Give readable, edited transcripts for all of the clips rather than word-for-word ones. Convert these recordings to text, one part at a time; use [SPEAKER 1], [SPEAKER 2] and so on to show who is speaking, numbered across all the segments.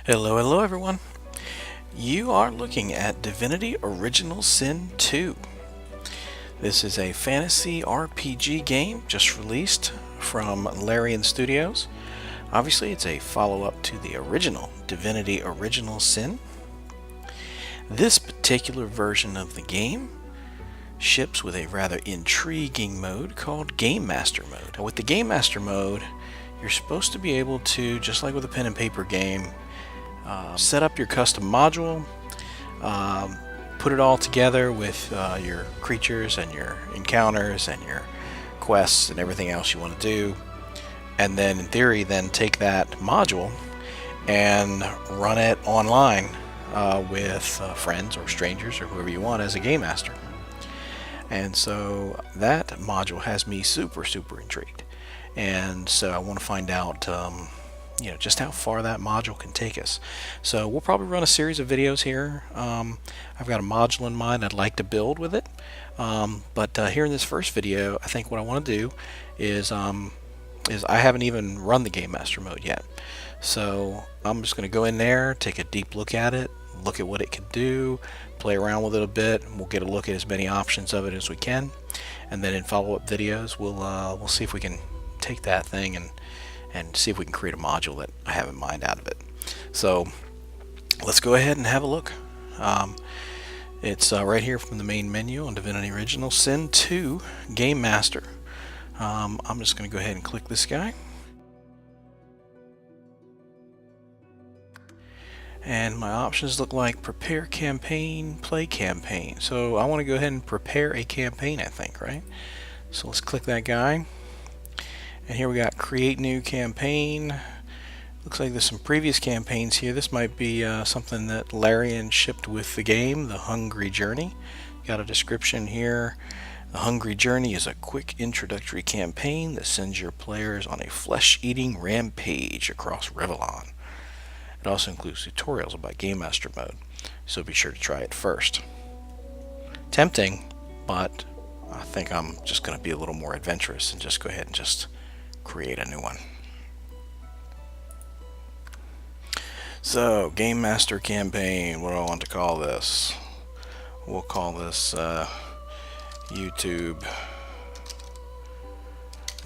[SPEAKER 1] Hello everyone. You are looking at Divinity Original Sin 2. This is a fantasy RPG game just released from Larian Studios. Obviously, it's a follow-up to the original Divinity Original Sin. This particular version of the game ships with a rather intriguing mode called Game Master Mode. With the Game Master Mode, you're supposed to be able to, just like with a pen and paper game, set up your custom module, put it all together with your creatures and your encounters and your quests and everything else you want to do, and then in theory then take that module and run it online with friends or strangers or whoever you want as a game master. And so that module has me super intrigued, and so I want to find out just how far that module can take us. So we'll probably run a series of videos here. I've got a module in mind I'd like to build with it, but here in this first video, I think what I want to do is I haven't even run the Game Master mode yet. So I'm just going to go in there, take a deep look at it, look at what it can do, play around with it a bit, and we'll get a look at as many options of it as we can, and then in follow-up videos we'll see if we can take that thing and see if we can create a module that I have in mind out of it. So let's go ahead and have a look. It's right here from the main menu on Divinity Original Sin 2 Game Master. I'm just going to go ahead and click this guy. And my options look like prepare campaign, play campaign. So I want to go ahead and prepare a campaign, I think, right? So let's click that guy. And here we got create new campaign. Looks like there's some previous campaigns here. This might be something that Larian shipped with the game, The Hungry Journey. Got a description here. The Hungry Journey is a quick introductory campaign that sends your players on a flesh-eating rampage across Revellon. It also includes tutorials about Game Master mode, so be sure to try it first. Tempting, but I think I'm just going to be a little more adventurous and just go ahead and just create a new one. So, Game Master campaign, what do I want to call this? We'll call this YouTube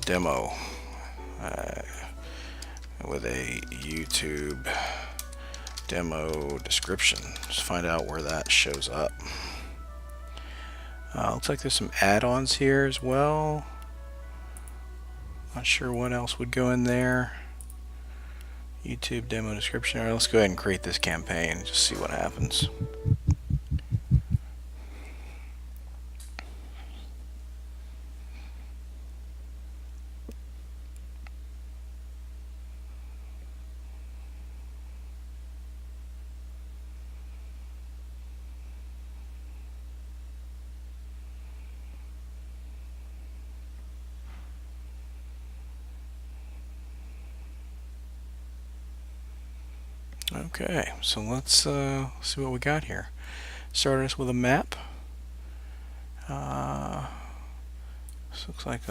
[SPEAKER 1] demo with a YouTube demo description. Just find out where that shows up. Looks like there's some add-ons here as well. Not sure what else would go in there. YouTube demo description. Alright, let's go ahead and create this campaign and just see what happens. Okay, so let's see what we got here. Start us with a map. This looks like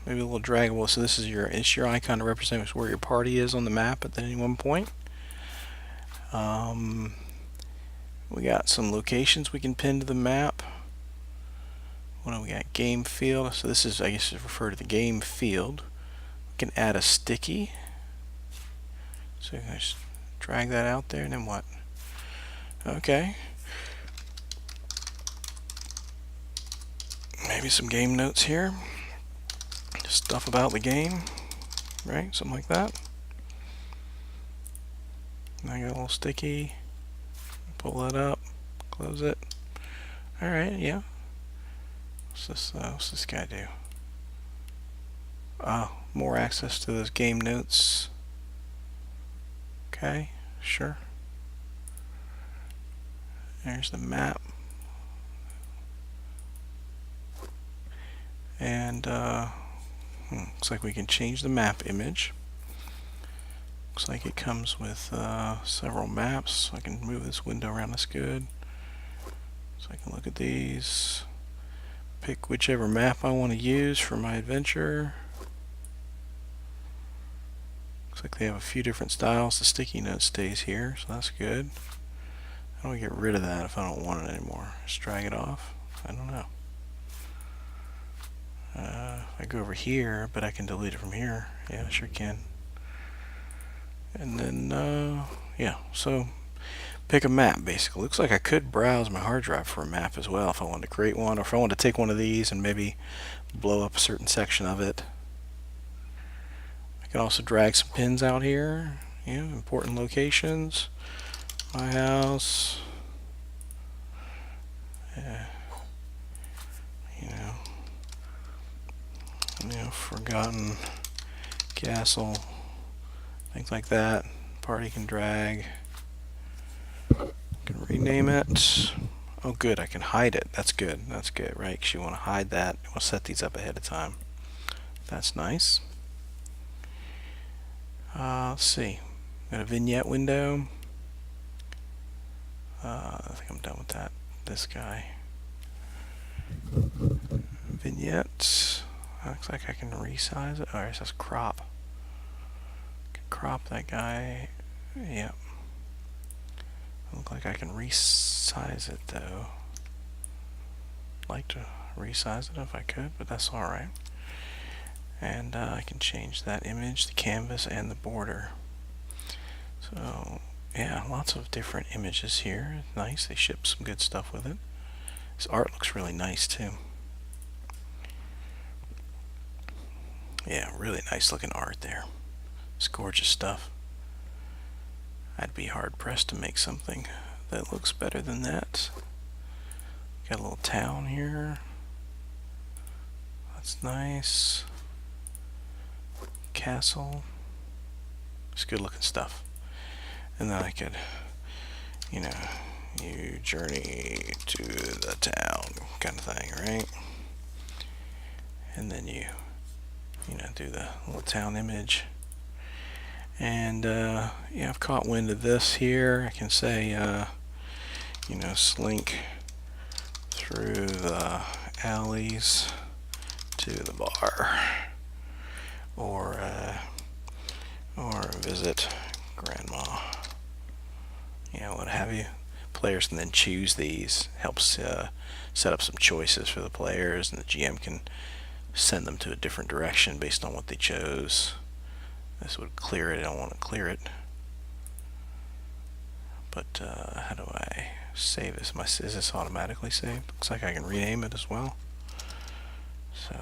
[SPEAKER 1] maybe a little draggable. So this is your icon to represent where your party is on the map at any one point. We got some locations we can pin to the map. What do we got? Game field. So this is, I guess, refer to the game field. We can add a sticky. So you guys drag that out there, and then what? Okay. Maybe some game notes here. Stuff about the game, right? Something like that. I got a little sticky. Pull that up. Close it. Alright, yeah. What's this guy do? More access to those game notes. Okay, sure. There's the map. And looks like we can change the map image. Looks like it comes with several maps. I can move this window around. That's good. So I can look at these. Pick whichever map I want to use for my adventure. Looks like they have a few different styles. The sticky note stays here, so that's good. How do I get rid of that if I don't want it anymore? Just drag it off? I don't know. I go over here, but I can delete it from here. Yeah, I sure can. And then, yeah, so pick a map, basically. Looks like I could browse my hard drive for a map as well if I wanted to create one, or if I wanted to take one of these and maybe blow up a certain section of it. I can also drag some pins out here. Yeah, important locations. My house. Forgotten castle. Things like that. Party can drag. I can rename it. Oh, good. I can hide it. That's good. That's good, right? Because you want to hide that. You want to set these up ahead of time. That's nice. Let's see. Got a vignette window. I think I'm done with that. This guy. Vignette. Looks like I can resize it. Oh, it says crop. I can crop that guy. Yep. Look like I can resize it though. I'd like to resize it if I could, but that's alright. And I can change that image, the canvas, and the border. So yeah, lots of different images here. Nice, they ship some good stuff with it. This art looks really nice too. Yeah, really nice looking art there. It's gorgeous stuff. I'd be hard pressed to make something that looks better than that. Got a little town here. That's nice. Castle. It's good looking stuff. And then I could, you journey to the town kind of thing, right? And then you do the little town image. And yeah, I've caught wind of this here. I can say, slink through the alleys to the bar, or visit grandma. What have you. Players can then choose these. Helps set up some choices for the players, and the GM can send them to a different direction based on what they chose. This would clear it. I don't want to clear it. But how do I save this? Is this automatically saved? Looks like I can rename it as well. So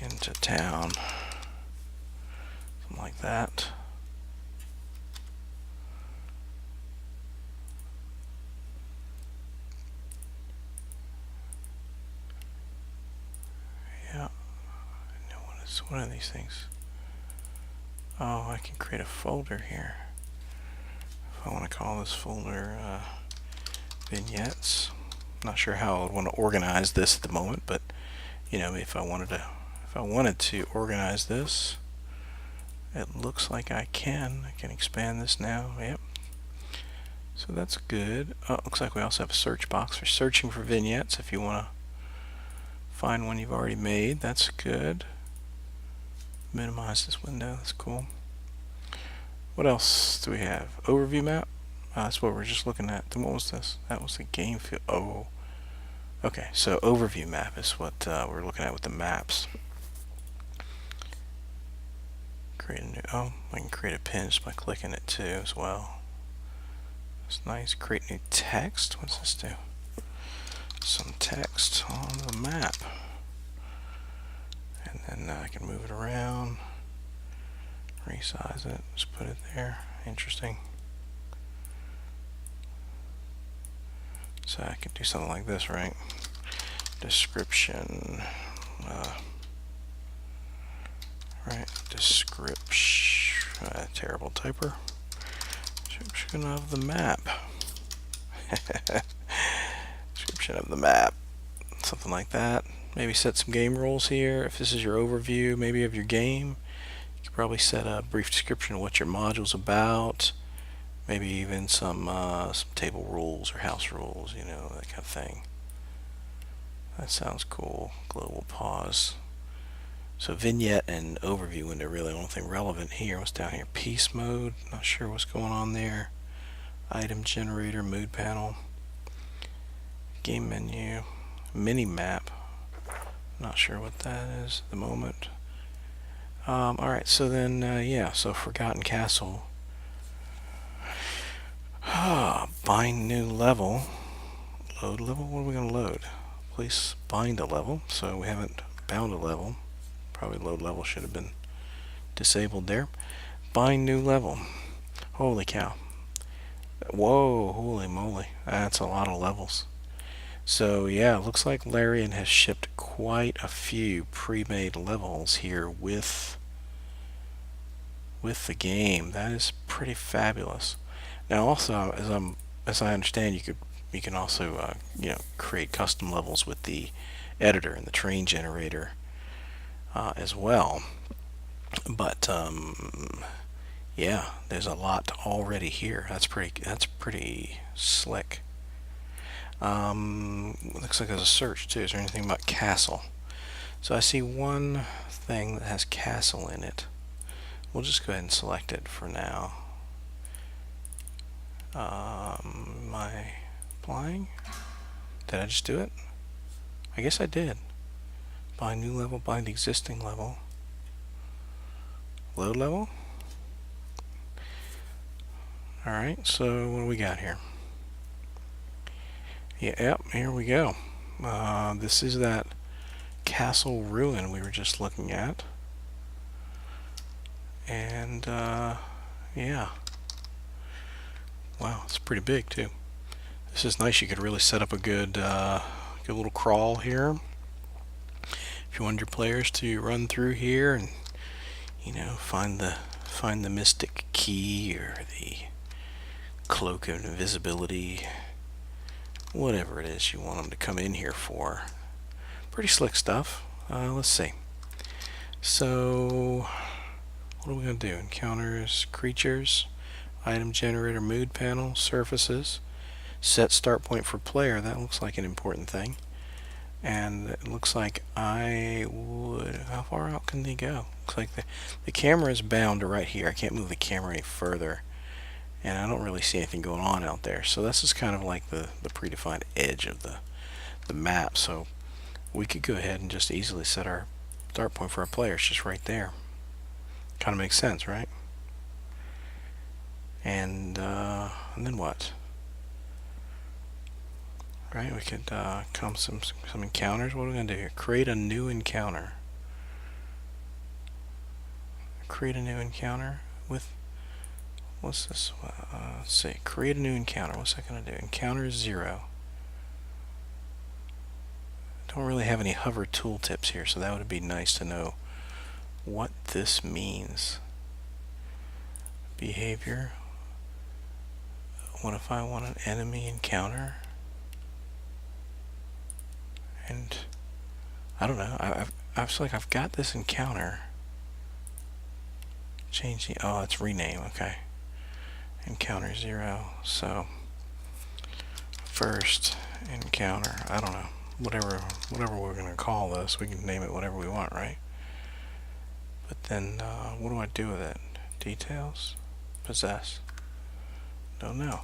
[SPEAKER 1] into town, something like that. Yeah. What are these things? Oh, I can create a folder here. If I want to call this folder vignettes. Not sure how I would want to organize this at the moment, but if I wanted to organize this, it looks like I can. I can expand this now. Yep. So that's good. Oh, it looks like we also have a search box for searching for vignettes if you want to find one you've already made. That's good. Minimize this window. That's cool. What else do we have? Overview map. That's what we're just looking at. Then what was this? That was the game field. Oh. Okay, so overview map is what we're looking at with the maps. Create a new. Oh, I can create a pin just by clicking it too as well. That's nice. Create new text. What does this do? Some text on the map. And then I can move it around, resize it, just put it there. Interesting. So I could do something like this, right? Description. Right, description. Terrible typer. Description of the map. Description of the map. Something like that. Maybe set some game rules here. If this is your overview, maybe of your game, you could probably set a brief description of what your module's about. Maybe even some table rules or house rules, that kind of thing. That sounds cool. Global pause. So vignette and overview window really the only thing relevant here. What's down here? Piece mode. Not sure what's going on there. Item generator, mood panel, game menu, mini map. Not sure what that is at the moment. Alright, so then, yeah, so Forgotten Castle. Bind new level. Load level? What are we going to load? Please bind a level. So we haven't bound a level. Probably load level should have been disabled there. Bind new level. Holy cow. Whoa, holy moly. That's a lot of levels. So yeah, it looks like Larian has shipped quite a few pre-made levels here with the game. That is pretty fabulous. Now also, as I understand, you can also create custom levels with the editor and the train generator as well. But yeah, there's a lot already here. That's pretty slick. Looks like there's a search too. Is there anything about castle? So I see one thing that has castle in it. We'll just go ahead and select it for now. Am I applying? Did I just do it? I guess I did. Bind new level, bind existing level. Load level. Alright, so what do we got here? Yeah, yep, here we go. This is that castle ruin we were just looking at. And yeah. Wow, it's pretty big too. This is nice. You could really set up a good little crawl here. If you want your players to run through here and find the mystic key or the cloak of invisibility, whatever it is you want them to come in here for. Pretty slick stuff. Let's see. So what are we going to do? Encounters, creatures, item generator, mood panel, surfaces, set start point for player. That looks like an important thing. And it looks like how far out can they go? Looks like the camera is bound to right here. I can't move the camera any further. And I don't really see anything going on out there. So this is kind of like the predefined edge of the map. So we could go ahead and just easily set our start point for our players just right there. Kind of makes sense, right? And then what? Right, we could come some encounters. What are we going to do here? Create a new encounter. Create a new encounter with... What's this? Let's see. Create a new encounter. What's that going to do? Encounter 0. Don't really have any hover tooltips here, so that would be nice to know what this means. Behavior. What if I want an enemy encounter? And I don't know. I feel like I've got this encounter. Change the it's rename. Okay. Encounter 0. So first encounter. I don't know. Whatever we're gonna call this, we can name it whatever we want, right? But then what do I do with it? Details? Possess? Don't know.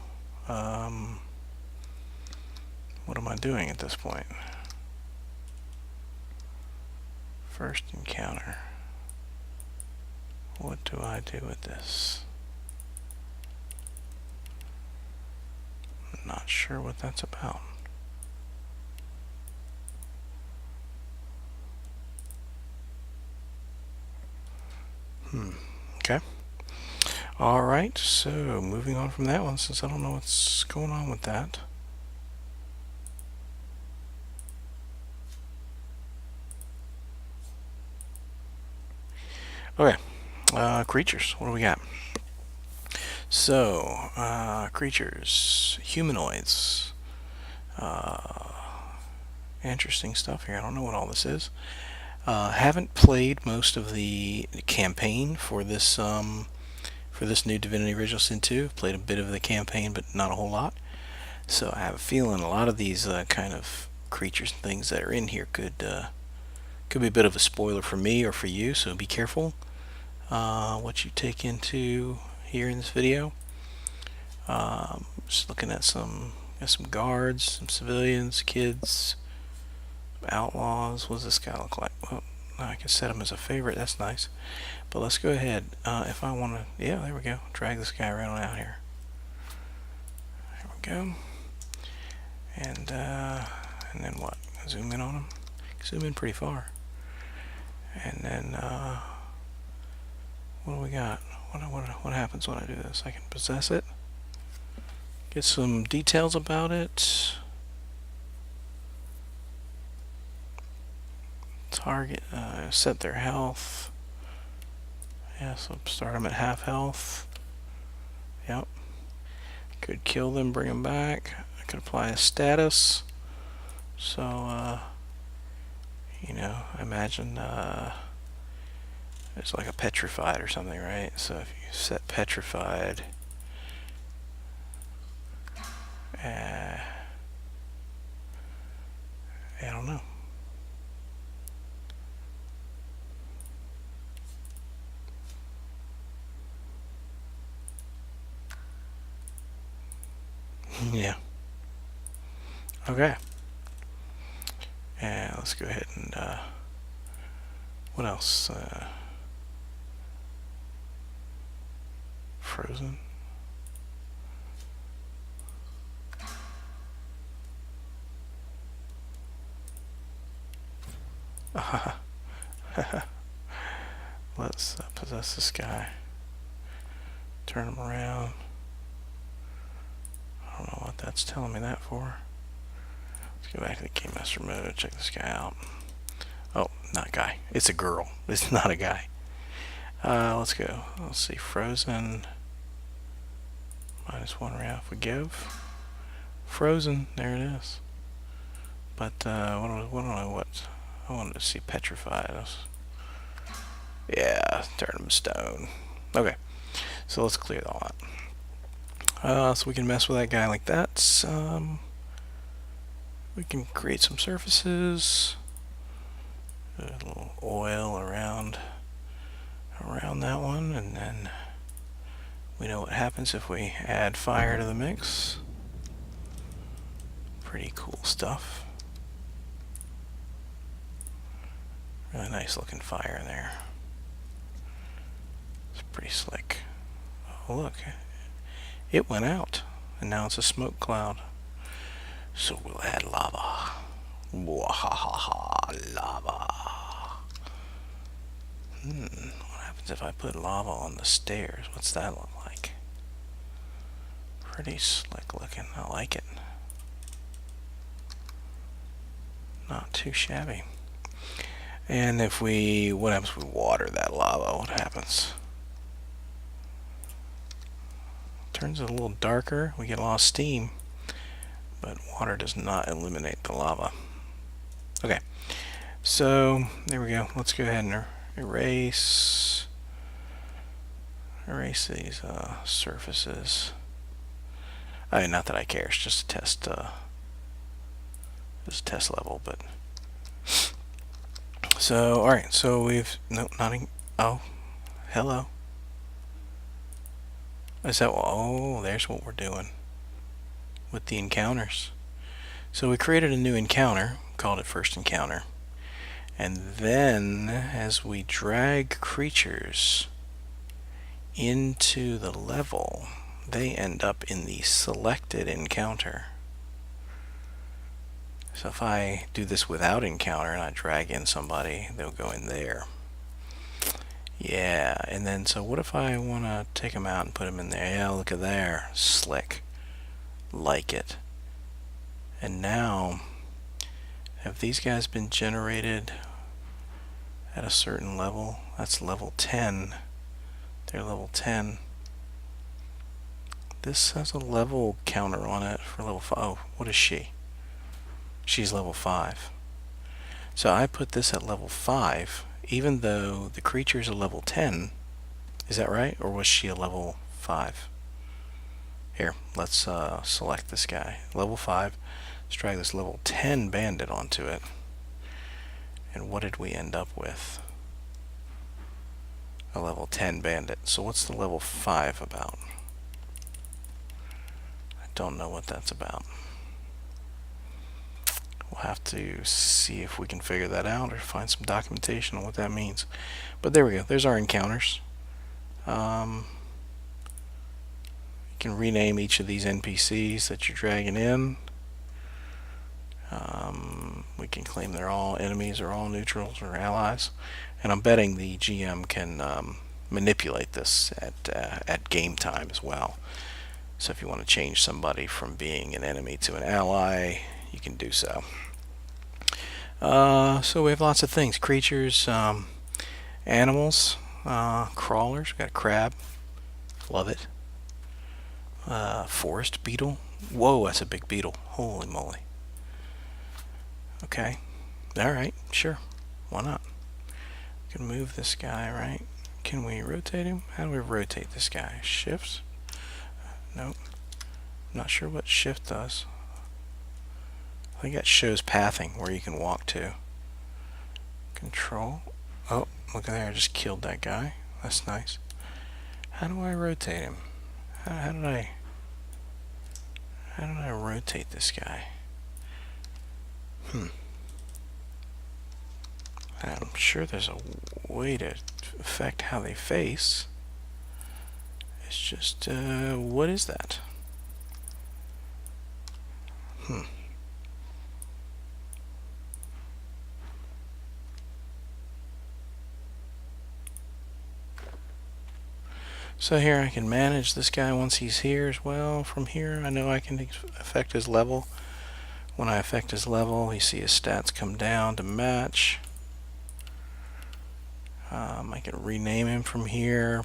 [SPEAKER 1] What am I doing at this point? First encounter. What do I do with this? I'm not sure what that's about. Okay. Alright, so moving on from that one, since I don't know what's going on with that. Okay, creatures, what do we got? So, creatures, humanoids, interesting stuff here. I don't know what all this is. Haven't played most of the campaign for this new Divinity Original Sin 2. Played a bit of the campaign, but not a whole lot. So I have a feeling a lot of these kind of creatures and things that are in here could Could be a bit of a spoiler for me or for you, so be careful what you take into here in this video. Just looking at some guards, some civilians, kids, outlaws. What does this guy look like? Well, I can set him as a favorite. That's nice. But let's go ahead. If I want to, yeah, there we go. Drag this guy right on out here. There we go. And then what? Zoom in on him. Zoom in pretty far. And then what do we got? What happens when I do this? I can possess it. Get some details about it. Target, set their health. Yeah, so start them at half health. Yep. Could kill them, bring them back. I could apply a status. So, you know, imagine it's like a petrified or something, right? So if you set petrified, I don't know. Yeah. Okay. And let's go ahead and what else? Frozen. Let's possess this guy. Turn him around. I don't know what that's telling me that for. Let's go back to the Game Master mode. Check this guy out. Oh, not a guy. It's a girl. It's not a guy. Let's go. Let's see. Frozen. -1 round if we give. Frozen. There it is. But I wanted to see petrified. Yeah, turn him stone. Okay, so let's clear all that. So we can mess with that guy like that. We can create some surfaces. A little oil around that one, and then we know what happens if we add fire to the mix. Pretty cool stuff. Really nice looking fire there. It's pretty slick. Oh look, it went out, and now it's a smoke cloud. So we'll add lava. Wahaha, lava. What happens if I put lava on the stairs? What's that look like? Pretty slick looking. I like it. Not too shabby. And if we, what happens if we water that lava? What happens? Turns it a little darker. We get a lot of steam, but water does not eliminate the lava. Okay, so there we go. Let's go ahead and erase these surfaces. I mean, not that I care. It's just a test. Just a test level, but. So, alright, so we've, no, oh, hello. Is that, oh, there's what we're doing with the encounters. So we created a new encounter, called it First Encounter. And then, as we drag creatures into the level, they end up in the selected encounter. So if I do this without encounter and I drag in somebody, they'll go in there. Yeah, and then so what if I want to take them out and put them in there? Yeah, look at there. Slick. Like it. And now, have these guys been generated at a certain level? That's level 10. They're level 10. This has a level counter on it for level 5. Oh, what is she? She's level 5. So I put this at level 5, even though the creature is a level 10. Is that right? Or was she a level 5? Here, let's select this guy. Level 5. Let's drag this level 10 bandit onto it. And what did we end up with? A level 10 bandit. So what's the level 5 about? I don't know what that's about. We'll have to see if we can figure that out or find some documentation on what that means. But there we go. There's our encounters. You can rename each of these NPCs that you're dragging in. We can claim they're all enemies or all neutrals or allies. And I'm betting the GM can manipulate this at game time as well. So if you want to change somebody from being an enemy to an ally, you can do so. So we have lots of things. Creatures, animals, crawlers. We've got a crab. Love it. Forest beetle. Whoa, that's a big beetle. Holy moly. Okay. Alright, sure. Why not? We can move this guy, right? Can we rotate him? How do we rotate this guy? Shift? Nope. I'm not sure what shift does. I think that shows pathing where you can walk to. Control. Oh, look at there. I just killed that guy. That's nice. How do I rotate him? How did I rotate this guy? I'm sure there's a way to affect how they face. It's just, what is that? So here I can manage this guy once he's here as well. From here I know I can affect his level. When I affect his level, you see his stats come down to match. I can rename him from here.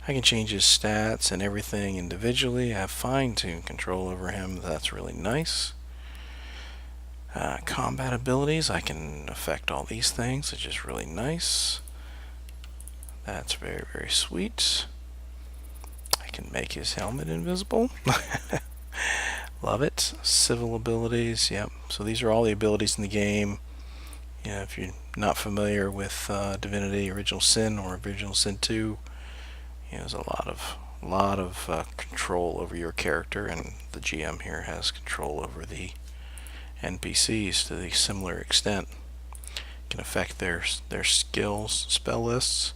[SPEAKER 1] I can change his stats and everything individually. I have fine-tuned control over him. That's really nice. Combat abilities, I can affect all these things, which is really nice. That's very, very sweet. I can make his helmet invisible. Love it. Civil abilities, yep. So these are all the abilities in the game. Yeah, if you're not familiar with Divinity Original Sin or Original Sin 2, there's a lot of control over your character, and the GM here has control over the NPCs to the similar extent. You can affect their skills, spell lists.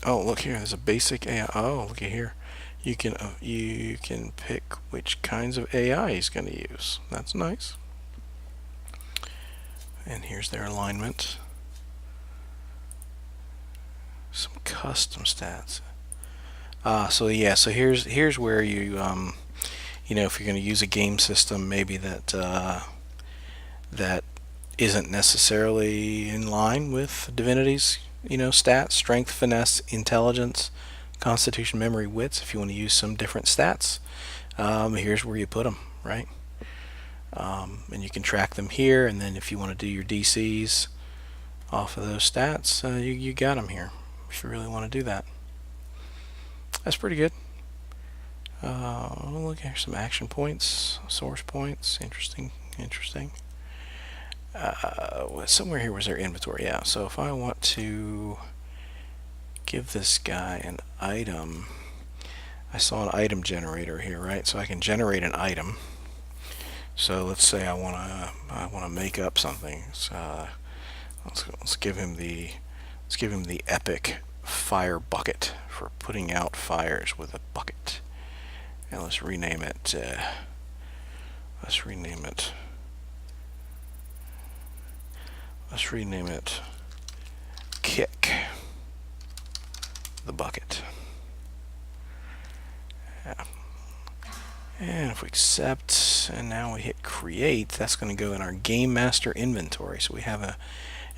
[SPEAKER 1] Oh, look here. There's a basic AI. Oh, look at here. You can pick which kinds of AI he's going to use. That's nice. And here's their alignment. Some custom stats. So yeah. So here's where you if you're going to use a game system maybe that isn't necessarily in line with Divinity's stats, strength, finesse, intelligence, constitution, memory, wits. If you want to use some different stats, here's where you put them, right? And you can track them here, and then if you want to do your DCs off of those stats, you got them here if you really want to do that. That's pretty good. Look here, some action points, source points. Interesting. Somewhere here was their inventory. Yeah, so if I want to give this guy an item, I saw an item generator here, right? So I can generate an item. So let's say I want to make up something. So, let's give him the epic fire bucket for putting out fires with a bucket. And let's rename it. Let's rename it Kick the Bucket. Yeah. And if we accept, and now we hit create, that's going to go in our Game Master inventory. So we have an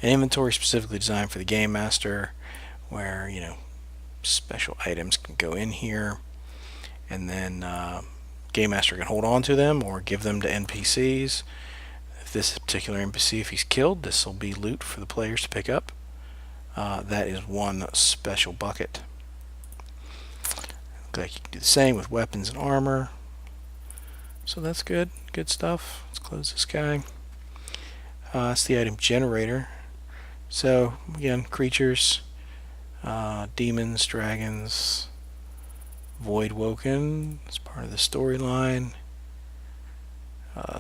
[SPEAKER 1] inventory specifically designed for the Game Master where, special items can go in here, and then Game Master can hold on to them or give them to NPCs. If this particular NPC, if he's killed, this will be loot for the players to pick up. That is one special bucket. Looks like you can do the same with weapons and armor. We'll go ahead and accept. And now we hit create. That's going to go in our Game Master inventory. So we have an inventory specifically designed for the Game Master where, special items can go in here, and then Game Master can hold on to them or give them to NPCs. If this particular NPC, if he's killed, this will be loot for the players to pick up. That is one special bucket. So that's good. Good stuff. Let's close this guy. That's the item generator. So, again, creatures, demons, dragons, Void Woken. It's part of the storyline.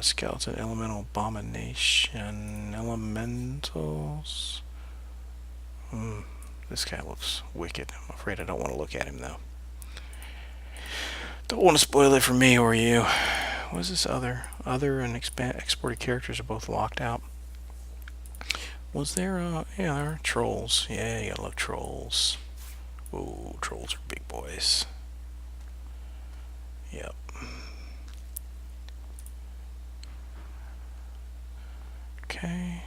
[SPEAKER 1] Skeleton, Elemental, Abomination, Elementals. This guy looks wicked. I'm afraid I don't want to look at him, though. Don't want to spoil it for me or you. What is this other? Other and exported characters are both locked out. Was there, yeah, there are trolls. Yeah, you gotta love trolls. Ooh, trolls are big boys. Yep. Okay.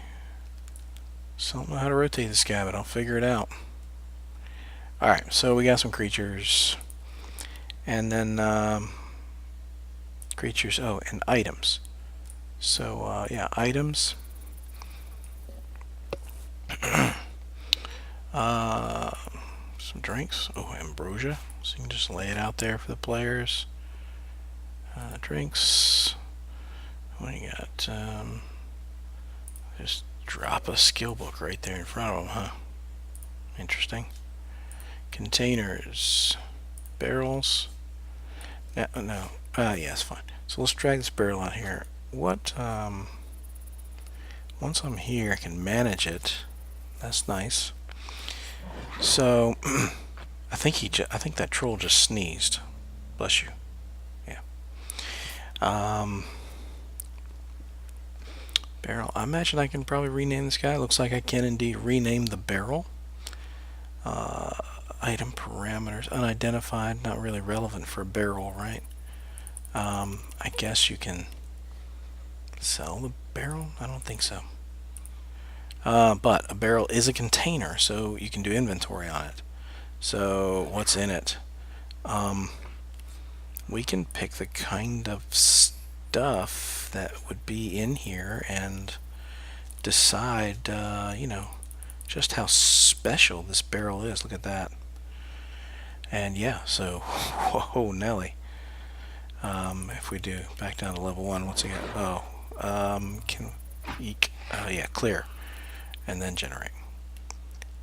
[SPEAKER 1] So I don't know how to rotate this guy, but I'll figure it out. Alright, so we got some creatures. And then, creatures, oh, and items. So, yeah, items. Some drinks. Oh, ambrosia. So you can just lay it out there for the players. Drinks. What do you got? Just drop a skill book right there in front of them, huh? Interesting. Containers. Barrels. No. Yeah, it's fine. So let's drag this barrel out here. What, once I'm here, I can manage it. That's nice. So, I think that troll just sneezed. Bless you. Yeah. Barrel. I imagine I can probably rename this guy. Looks like I can indeed rename the barrel. Item parameters. Unidentified. Not really relevant for a barrel, right? I guess you can sell the barrel? I don't think so. But a barrel is a container, so you can do inventory on it. So what's in it? We can pick the kind of stuff that would be in here and decide, just how special this barrel is. Look at that. And yeah, so, whoa, Nelly. If we do back down to level 1, what's it got? Yeah, clear. And then generate.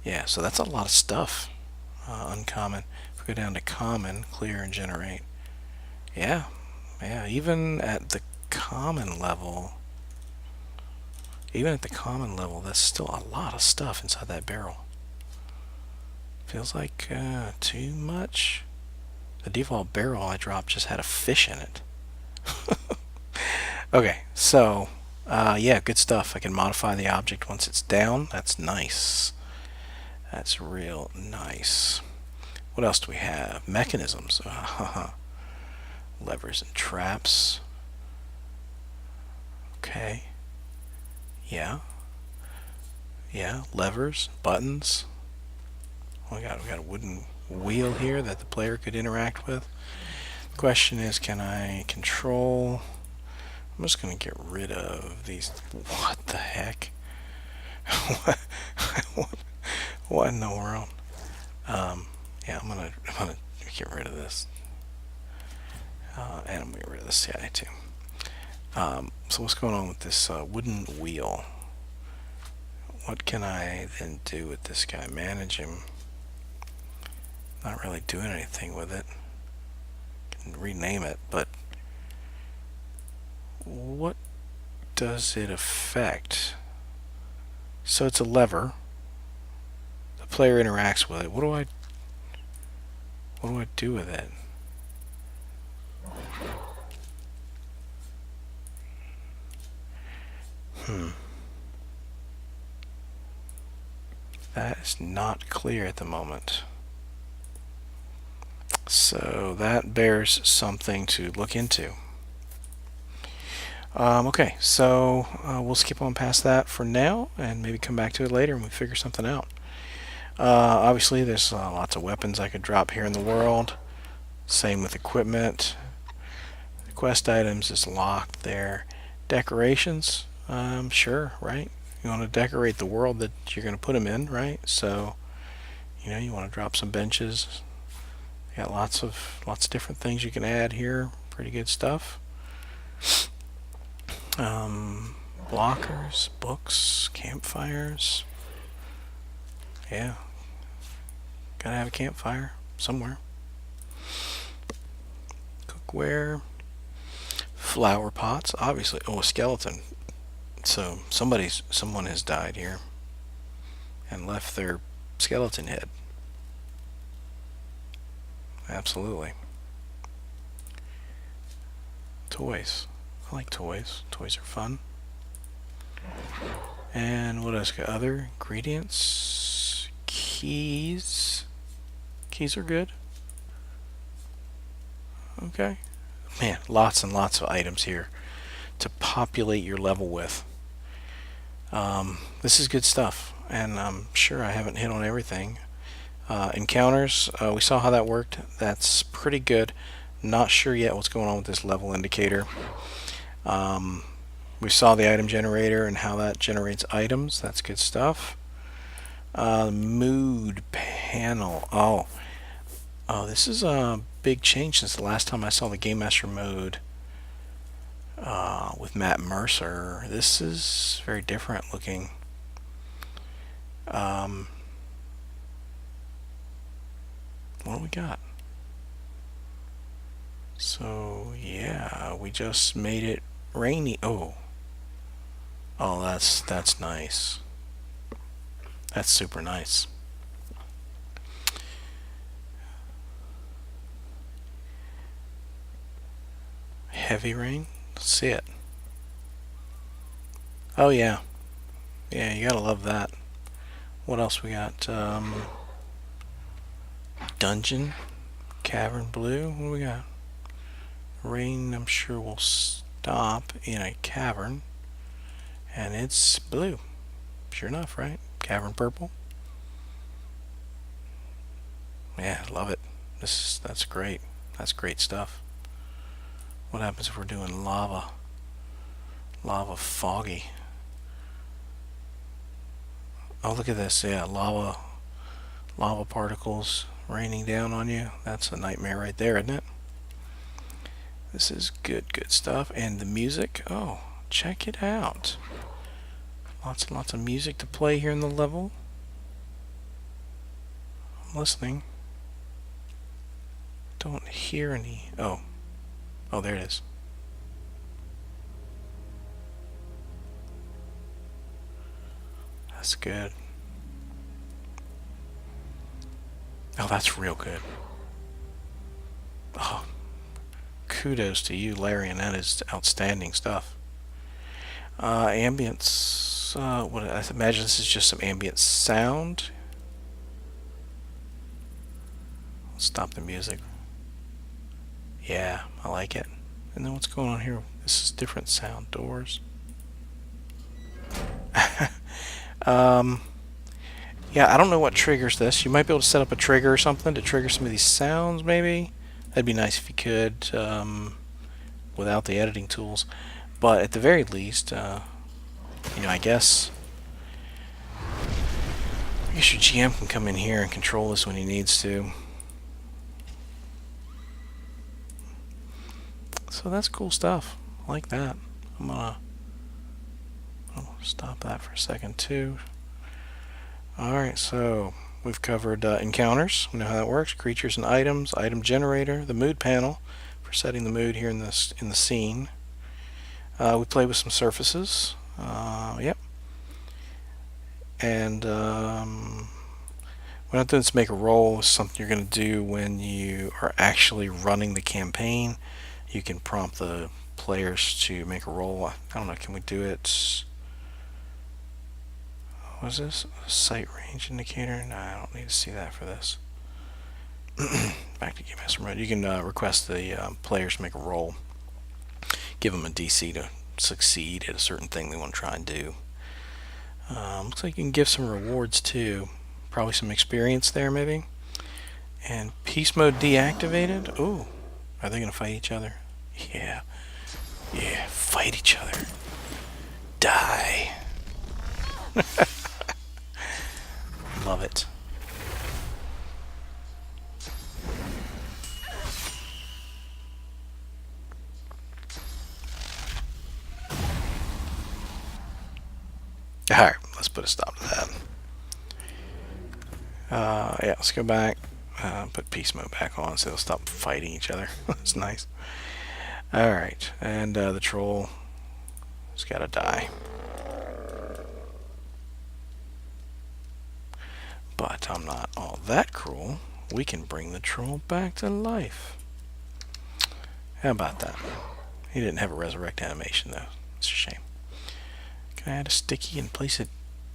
[SPEAKER 1] Yeah, so that's a lot of stuff. Uncommon. If we go down to common, clear and generate. Yeah, even at the common level, that's still a lot of stuff inside that barrel. Feels like too much. The default barrel I dropped just had a fish in it. Okay, so yeah, good stuff. I can modify the object once it's down. That's nice. That's real nice. What else do we have? Mechanisms. Levers and traps. Okay. Yeah. Levers, buttons. We got a wooden wheel here that the player could interact with. The question is, can I control? I'm just gonna get rid of these. What the heck? What in the world? Yeah, I'm gonna get rid of this, and I'm gonna get rid of this guy too. So what's going on with this wooden wheel? What can I then do with this guy? Manage him. Not really doing anything with it. Can rename it, but what does it affect? So it's a lever. The player interacts with it. What do I do with it? That is not clear at the moment. So that bears something to look into. Okay, so we'll skip on past that for now and maybe come back to it later and we figure something out. Obviously, there's lots of weapons I could drop here in the world. Same with equipment. The quest items is locked there. Decorations, sure, right? You want to decorate the world that you're going to put them in, right? So, you want to drop some benches. You got lots of different things you can add here. Pretty good stuff. Blockers, books, campfires. Yeah, gotta have a campfire somewhere. Cookware, flower pots, obviously. Oh, a skeleton. So someone has died here and left their skeleton head. Absolutely. Toys. I like toys. Toys are fun. And what else got? Other ingredients? Keys. Keys are good. Okay. Man, lots and lots of items here to populate your level with. This is good stuff, and I'm sure I haven't hit on everything. Encounters, we saw how that worked. That's pretty good. Not sure yet what's going on with this level indicator. We saw the item generator and how that generates items. That's good stuff. Mood panel. Oh, this is a big change since the last time I saw the Game Master mode with Matt Mercer. This is very different looking. What do we got? So yeah, we just made it rainy. Oh, that's nice. That's super nice. Heavy rain. Let's see it. Oh yeah, yeah. You gotta love that. What else we got? Dungeon, cavern blue. What do we got? Rain, I'm sure will stop in a cavern, and it's blue. Sure enough, right? Cavern purple. Yeah, love it. That's great. That's great stuff. What happens if we're doing lava? Lava foggy. Oh, look at this. Yeah, lava particles raining down on you. That's a nightmare right there, isn't it? This is good stuff. And the music, oh, check it out. Lots and lots of music to play here in the level. I'm listening. Don't hear any. Oh, there it is. That's good. Oh, that's real good. Oh, kudos to you, Larry, and that is outstanding stuff. Ambience. What I imagine this is just some ambient sound. Let's stop the music. Yeah, I like it. And then what's going on here? This is different sound. Doors. Yeah, I don't know what triggers this. You might be able to set up a trigger or something to trigger some of these sounds, maybe. That'd be nice if you could, without the editing tools. But at the very least, I guess your GM can come in here and control this when he needs to. So that's cool stuff. I like that. I'll stop that for a second too. Alright, so we've covered encounters. We know how that works. Creatures and items. Item generator. The mood panel for setting the mood here in the scene. We play with some surfaces. Yep. And we're not doing this to make a roll. It's something you're going to do when you are actually running the campaign. You can prompt the players to make a roll. I don't know, can we do it? What is this? A sight range indicator? No, I don't need to see that for this. Back to Game Master mode. You can request the players to make a roll. Give them a DC to succeed at a certain thing they want to try and do. Looks like you can give some rewards too. Probably some experience there, maybe. And peace mode deactivated. Ooh, are they going to fight each other? Yeah, fight each other. Die. Love it. put a stop to that. Yeah, let's go back. Put peace mode back on so they'll stop fighting each other. That's nice. Alright, and the troll has got to die. But I'm not all that cruel. We can bring the troll back to life. How about that? He didn't have a resurrect animation though. It's a shame. Can I add a sticky and place it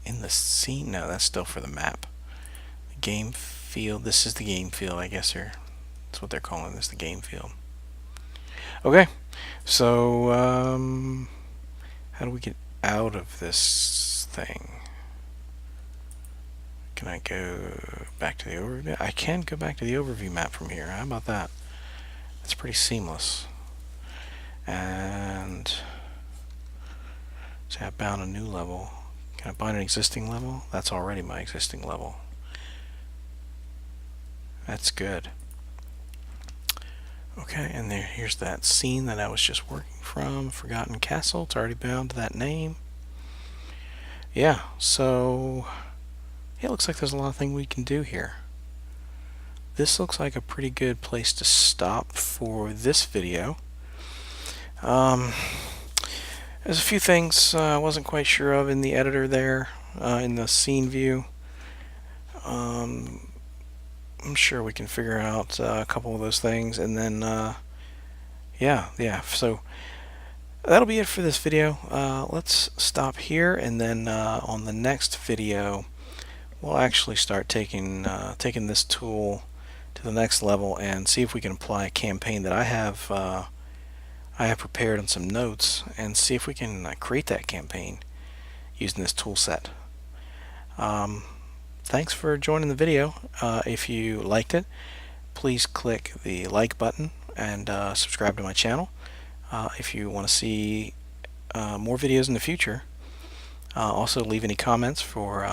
[SPEAKER 1] in the scene? No, that's still for the map. The game field. This is the game field, I guess. That's what they're calling this, the game field. Okay, so how do we get out of this thing? Can I go back to the overview? I can go back to the overview map from here. How about that? That's pretty seamless. And say I bound a new level. Can I bind an existing level? That's already my existing level. That's good. Okay, and here's that scene that I was just working from. Forgotten Castle. It's already bound to that name. Yeah, so it looks like there's a lot of things we can do here. This looks like a pretty good place to stop for this video. There's a few things I wasn't quite sure of in the editor there, in the scene view. I'm sure we can figure out a couple of those things, and then yeah, so that'll be it for this video. Let's stop here, and then on the next video we'll actually start taking this tool to the next level and see if we can apply a campaign that I have prepared on some notes, and see if we can create that campaign using this tool set. Thanks for joining the video. If you liked it, please click the like button and subscribe to my channel. If you want to see more videos in the future, also leave any comments for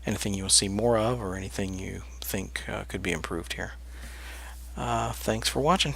[SPEAKER 1] anything you want to see more of, or anything you think could be improved here. Thanks for watching.